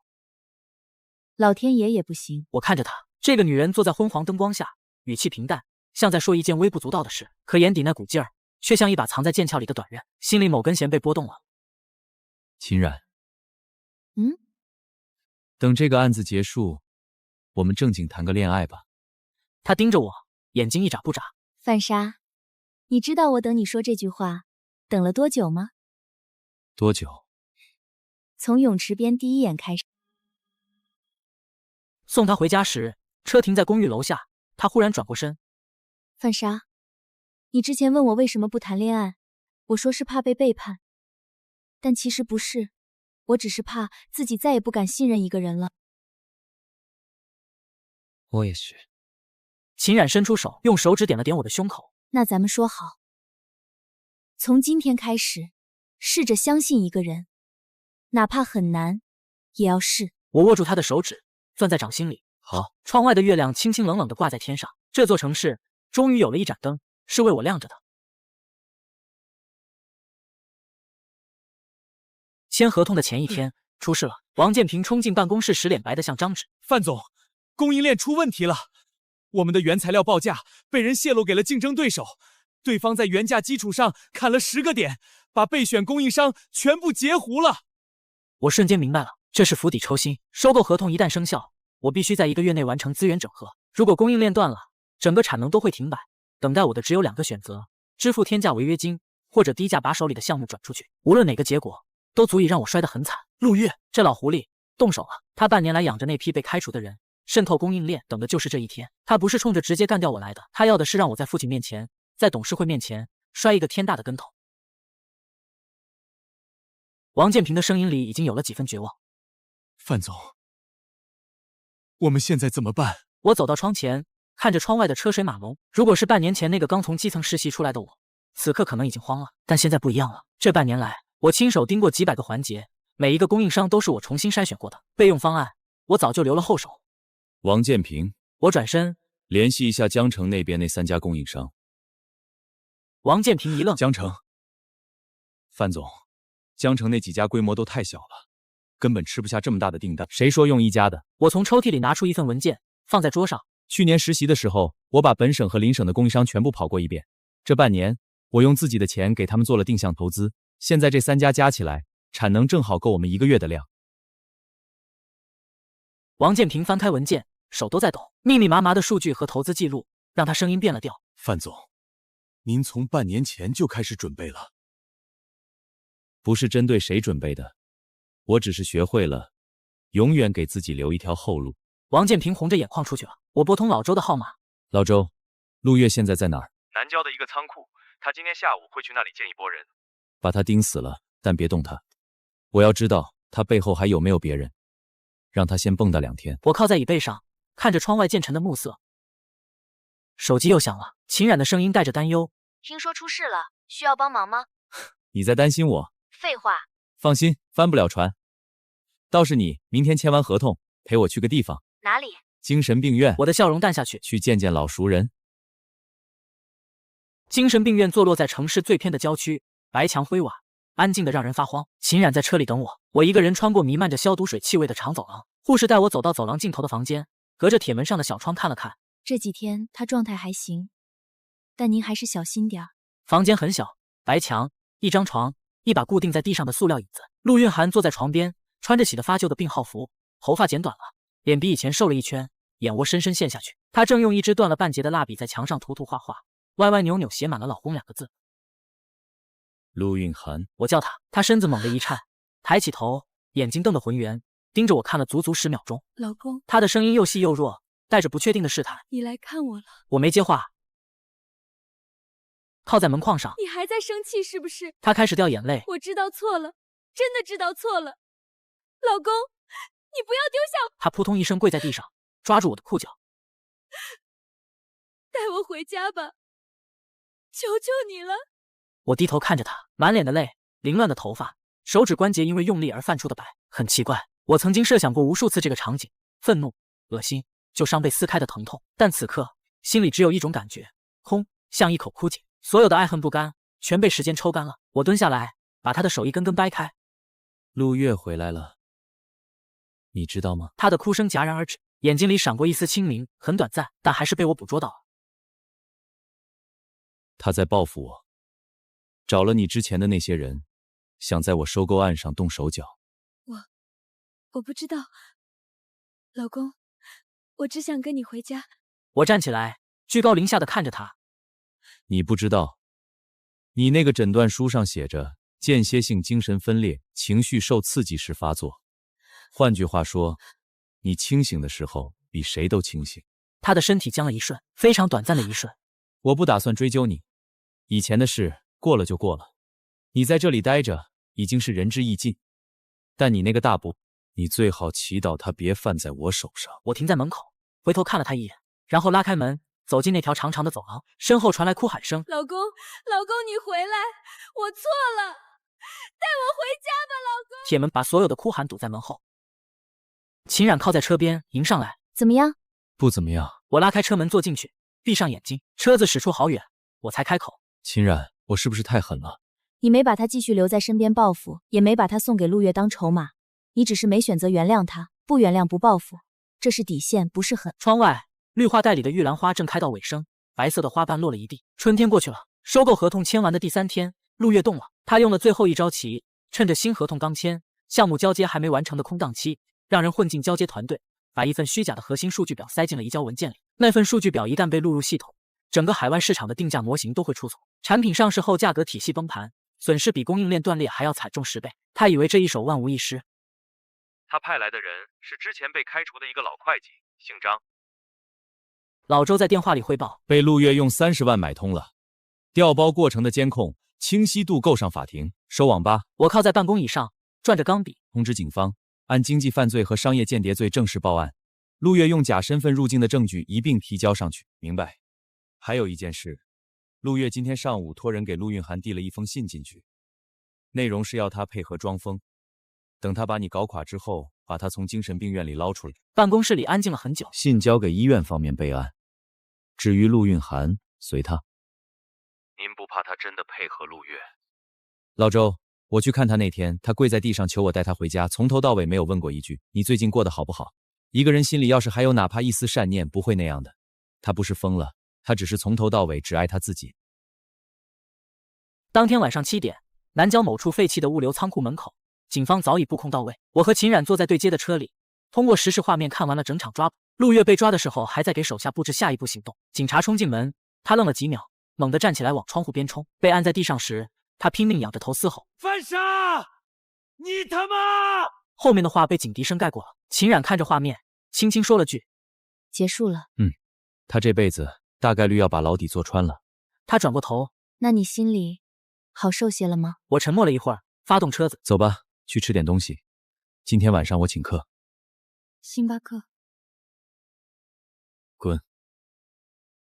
老天爷也不行。
我看着她，这个女人坐在昏黄灯光下，语气平淡，像在说一件微不足道的事，可眼底那股劲儿，却像一把藏在剑鞘里的短刃。心里某根弦被拨动了。
秦冉，
等这个案子结束，我们正经谈个恋爱吧。
他盯着我，眼睛一眨不眨。
范莎，你知道我等你说这句话等了多久吗？
多久？
从泳池边第一眼开始。
送他回家时，车停在公寓楼下，他忽然转过身。
范莎，你之前问我为什么不谈恋爱，我说是怕被背叛，但其实不是，我只是怕自己再也不敢信任一个人了。
我也是。
秦冉伸出手，用手指点了点我的胸口。
那咱们说好，从今天开始，试着相信一个人，哪怕很难，也要试。
我握住他的手指，攥在掌心里。
好。
窗外的月亮清清冷冷地挂在天上，这座城市终于有了一盏灯，是为我亮着的。签合同的前一天，出事了。王建平冲进办公室时，脸白得像张纸。
范总，供应链出问题了，我们的原材料报价被人泄露给了竞争对手，对方在原价基础上砍了10个点，把备选供应商全部截胡了。
我瞬间明白了，这是釜底抽薪。收购合同一旦生效，我必须在1个月内完成资源整合。如果供应链断了，整个产能都会停摆。等待我的只有2个选择：支付天价违约金，或者低价把手里的项目转出去。无论哪个结果，都足以让我摔得很惨。陆月，这老狐狸动手了。他半年来养着那批被开除的人，渗透供应链，等的就是这一天。他不是冲着直接干掉我来的，他要的是让我在父亲面前，在董事会面前摔一个天大的跟头。王建平的声音里已经有了几分绝望。
范总，我们现在怎么办？
我走到窗前，看着窗外的车水马龙。如果是半年前那个刚从基层实习出来的我，此刻可能已经慌了，但现在不一样了。这半年来，我亲手盯过几百个环节，每一个供应商都是我重新筛选过的。备用方案，我早就留了后手。
王建平，
我转身
联系一下江城那边那3家供应商。
王建平一愣。
江城，范总，江城那几家规模都太小了，根本吃不下这么大的订单。谁说用1家的？
我从抽屉里拿出一份文件，放在桌上。
去年实习的时候，我把本省和邻省的供应商全部跑过一遍。这半年，我用自己的钱给他们做了定向投资。现在这3家加起来，产能正好够我们1个月的量。
王建平翻开文件，手都在抖，密密麻麻的数据和投资记录让他声音变了调。
范总，您从半年前就开始准备了？
不是针对谁准备的，我只是学会了永远给自己留一条后路。
王建平红着眼眶出去了。我拨通老周的号码。
老周，陆月现在在哪儿？
南郊的一个仓库，他今天下午会去那里见一拨人。
把他盯死了，但别动他。我要知道他背后还有没有别人，让他先蹦跶2天。
我靠在椅背上，看着窗外渐沉的暮色。手机又响了，秦冉的声音带着担忧：“
听说出事了，需要帮忙吗？”
你在担心我？
废话。
放心，翻不了船。倒是你，明天签完合同，陪我去个地方。
哪里？
精神病院。
我的笑容淡下去，
去见见老熟人。
精神病院坐落在城市最偏的郊区，白墙灰瓦，安静的让人发慌。秦冉在车里等我，我一个人穿过弥漫着消毒水气味的长走廊。护士带我走到走廊尽头的房间，隔着铁门上的小窗看了看。
这几天他状态还行，但您还是小心点儿。
房间很小，白墙，一张床，一把固定在地上的塑料椅子。陆运涵坐在床边，穿着洗得发旧的病号服，头发剪短了，脸比以前瘦了一圈，眼窝深深陷下去。他正用一支断了半截的蜡笔在墙上涂涂画画，歪歪扭扭写满了“老公”2个字。
陆运涵，
我叫他，他身子猛地一颤，抬起头，眼睛瞪得浑圆，盯着我看了足足10秒钟。
老公，
他的声音又细又弱，带着不确定的试探。
你来看我了。
我没接话，靠在门框上。
你还在生气是不是？
他开始掉眼泪。
我知道错了，真的知道错了。老公，你不要丢下我。
他扑通一声跪在地上，抓住我的裤脚。
带我回家吧，求求你了。
我低头看着他，满脸的泪，凌乱的头发，手指关节因为用力而泛出的白。很奇怪，我曾经设想过无数次这个场景，愤怒、恶心，就伤被撕开的疼痛，但此刻心里只有一种感觉，空，像一口枯井。所有的爱恨不甘全被时间抽干了。我蹲下来，把他的手一根根掰开。
陆月回来了，你知道吗？
他的哭声戛然而止，眼睛里闪过一丝清明，很短暂，但还是被我捕捉到了。
他在报复我，找了你之前的那些人，想在我收购案上动手脚。
我不知道，老公，我只想跟你回家。
我站起来，居高临下的看着他。
你不知道，你那个诊断书上写着间歇性精神分裂，情绪受刺激时发作。换句话说，你清醒的时候比谁都清醒。
他的身体僵了一瞬，非常短暂的一瞬。
我不打算追究你，以前的事过了就过了。你在这里待着已经是仁至义尽，但你那个大伯，你最好祈祷他别犯在我手上。
我停在门口，回头看了他一眼，然后拉开门，走进那条长长的走廊，身后传来哭喊声：“
老公，老公，你回来，我错了，带我回家吧，老公。”
铁门把所有的哭喊堵在门后。秦冉靠在车边迎上来：“
怎么样？”“
不怎么样。”
我拉开车门坐进去，闭上眼睛，车子驶出好远，我才开口：“
秦冉，我是不是太狠了？”“
你没把他继续留在身边报复，也没把他送给陆月当筹码，你只是没选择原谅他，不原谅不报复，这是底线，不是狠。”
窗外绿化带里的玉兰花正开到尾声，白色的花瓣落了一地。春天过去了，收购合同签完的第3天，陆月动了。他用了最后一招棋，趁着新合同刚签，项目交接还没完成的空档期，让人混进交接团队，把一份虚假的核心数据表塞进了移交文件里。那份数据表一旦被录入系统，整个海外市场的定价模型都会出错，产品上市后价格体系崩盘，损失比供应链断裂还要惨重10倍。他以为这一手万无一失。
他派来的人是之前被开除的一个老会计，姓张。
老周在电话里汇报，
被陆月用30万买通了，调包过程的监控清晰度够上法庭，收网吧。
我靠在办公椅上，转着钢笔，
通知警方，按经济犯罪和商业间谍罪正式报案。陆月用假身份入境的证据一并提交上去。明白。还有一件事，陆月今天上午托人给陆运涵递了一封信进去，内容是要他配合装疯，等他把你搞垮之后，把他从精神病院里捞出来。
办公室里安静了很久。
信交给医院方面备案，至于陆运涵，随他。
您不怕他真的配合陆月？
老周，我去看他那天，他跪在地上求我带他回家，从头到尾没有问过一句你最近过得好不好。一个人心里要是还有哪怕一丝善念，不会那样的。他不是疯了，他只是从头到尾只爱他自己。
当天晚上7点，南郊某处废弃的物流仓库门口，警方早已布控到位。我和秦冉坐在对接的车里，通过实时画面看完了整场抓捕。陆月被抓的时候，还在给手下布置下一步行动。警察冲进门，他愣了几秒，猛地站起来往窗户边冲。被按在地上时，他拼命仰着头嘶吼：“
犯杀！你他妈！”
后面的话被警笛声盖过了。秦冉看着画面，轻轻说了句：“
结束了。”
他这辈子大概率要把牢底坐穿了。
他转过头：“
那你心里好受些了吗？
我沉默了一会儿，发动车子，
走吧，去吃点东西。今天晚上我请客。
星巴克。
滚！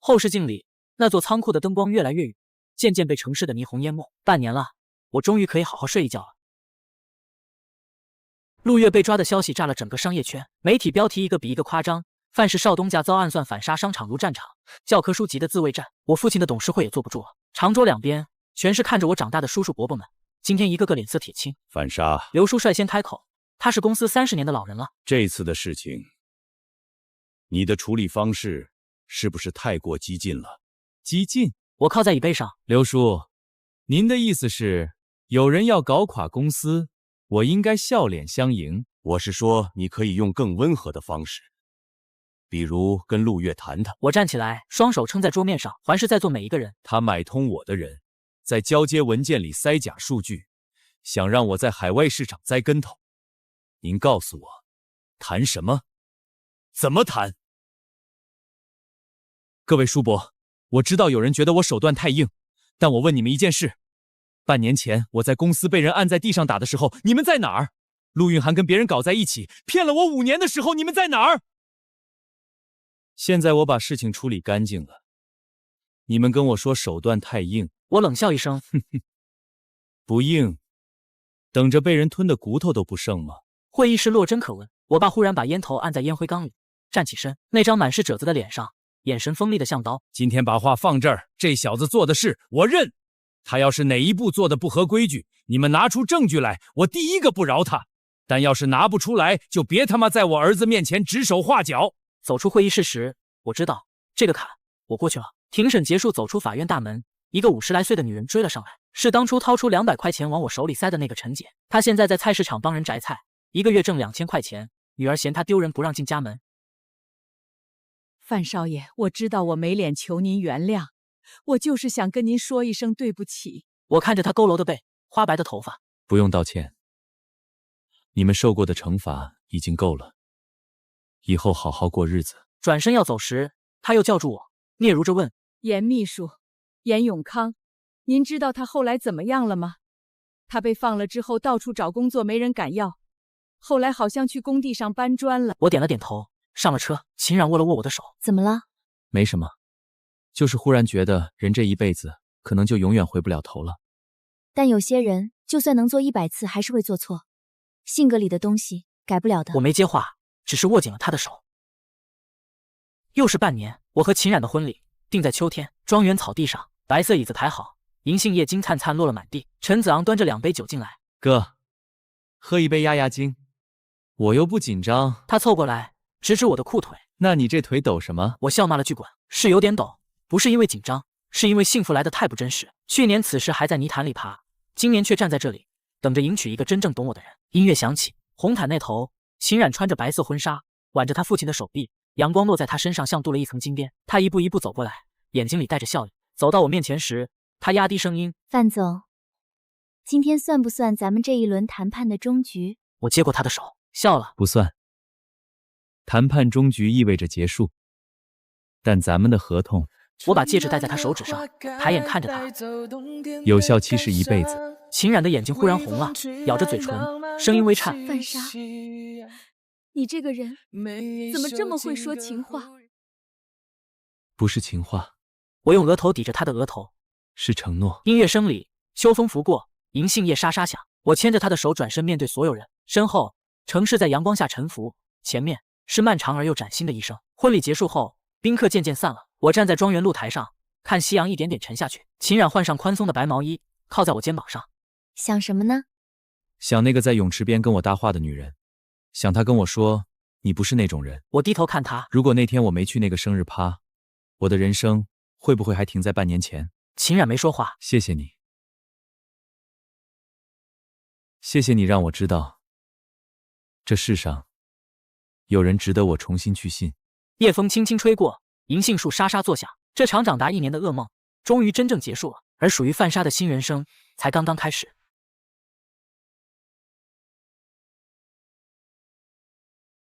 后视镜里，那座仓库的灯光越来越远，渐渐被城市的霓虹淹没。半年了，我终于可以好好睡一觉了。陆月被抓的消息炸了整个商业圈，媒体标题一个比一个夸张。范氏少东家遭暗算反杀商场如战场，教科书级的自卫战。我父亲的董事会也坐不住了，长桌两边全是看着我长大的叔叔伯伯们，今天一个个脸色铁青。
反杀！
刘叔率先开口，他是公司30年的老人了。
这次的事情，你的处理方式是不是太过激进了？
激进？
我靠在椅背上。
刘叔，您的意思是有人要搞垮公司，我应该笑脸相迎？
我是说，你可以用更温和的方式。比如跟陆月谈谈。
我站起来，双手撑在桌面上，环视在座每一个人。
他买通我的人，在交接文件里塞假数据，想让我在海外市场栽跟头。您告诉我，谈什么？怎么谈？各位叔伯，我知道有人觉得我手段太硬，但我问你们一件事：半年前我在公司被人按在地上打的时候，你们在哪儿？陆运涵跟别人搞在一起，骗了我5年的时候，你们在哪儿？现在我把事情处理干净了，你们跟我说手段太硬，
我冷笑一声，
哼哼，不硬，等着被人吞的骨头都不剩吗？
会议室落针可闻。我爸忽然把烟头按在烟灰缸里，站起身，那张满是褶子的脸上，眼神锋利的像刀。
今天把话放这儿，这小子做的事我认，他要是哪一步做的不合规矩，你们拿出证据来，我第一个不饶他。但要是拿不出来，就别他妈在我儿子面前指手画脚。
走出会议室时，我知道这个坎我过去了。庭审结束，走出法院大门，一个50来岁的女人追了上来，是当初掏出200块钱往我手里塞的那个陈姐。她现在在菜市场帮人摘菜，1个月挣2000块钱，女儿嫌她丢人不让进家门。
范少爷，我知道我没脸求您原谅，我就是想跟您说一声对不起。
我看着她佝偻的背，花白的头发。
不用道歉，你们受过的惩罚已经够了，以后好好过日子。
转身要走时，他又叫住我，嗫嚅着问：
严秘书，严永康，您知道他后来怎么样了吗？他被放了之后，到处找工作，没人敢要。后来好像去工地上搬砖了。
我点了点头，上了车。秦冉握了握我的手。
怎么了？
没什么，就是忽然觉得人这一辈子可能就永远回不了头了。
但有些人就算能做100次，还是会做错，性格里的东西改不了的。
我没接话，只是握紧了他的手。又是半年，我和秦冉的婚礼定在秋天，庄园草地上，白色椅子抬好，银杏叶金灿灿落了满地。陈子昂端着2杯酒进来，
哥，喝一杯压压惊。我又不紧张。
他凑过来，指指我的裤腿。
那你这腿抖什么？
我笑骂了句滚，是有点抖，不是因为紧张，是因为幸福来得太不真实。去年此时还在泥潭里爬，今年却站在这里，等着迎娶一个真正懂我的人。音乐响起，红毯那头，秦冉穿着白色婚纱，挽着他父亲的手臂。阳光落在他身上，像镀了一层金边。他一步一步走过来，眼睛里带着笑意。走到我面前时，他压低声音：
范总，今天算不算咱们这一轮谈判的终局？
我接过他的手，笑了。
不算。谈判终局意味着结束，但咱们的合同……
我把戒指戴在他手指上，抬眼看着他，
有效期是一辈子。
秦冉的眼睛忽然红了，咬着嘴唇，声音微颤：
范莎，你这个人怎么这么会说情话？
不是情话，
我用额头抵着他的额头，
是承诺。
音乐声里，秋风拂过，银杏叶沙沙响。我牵着他的手转身面对所有人，身后城市在阳光下沉浮，前面是漫长而又崭新的一生。婚礼结束后，宾客渐渐散了，我站在庄园露台上，看夕阳一点点沉下去。秦冉换上宽松的白毛衣，靠在我肩膀上。
想什么呢？
想那个在泳池边跟我搭话的女人，想她跟我说你不是那种人。
我低头看他，
如果那天我没去那个生日趴，我的人生会不会还停在半年前？
秦冉没说话。
谢谢你，谢谢你让我知道，这世上有人值得我重新去信。
夜风轻轻吹过，银杏树沙沙作响。这场长达1年的噩梦，终于真正结束了，而属于范莎的新人生才刚刚开始。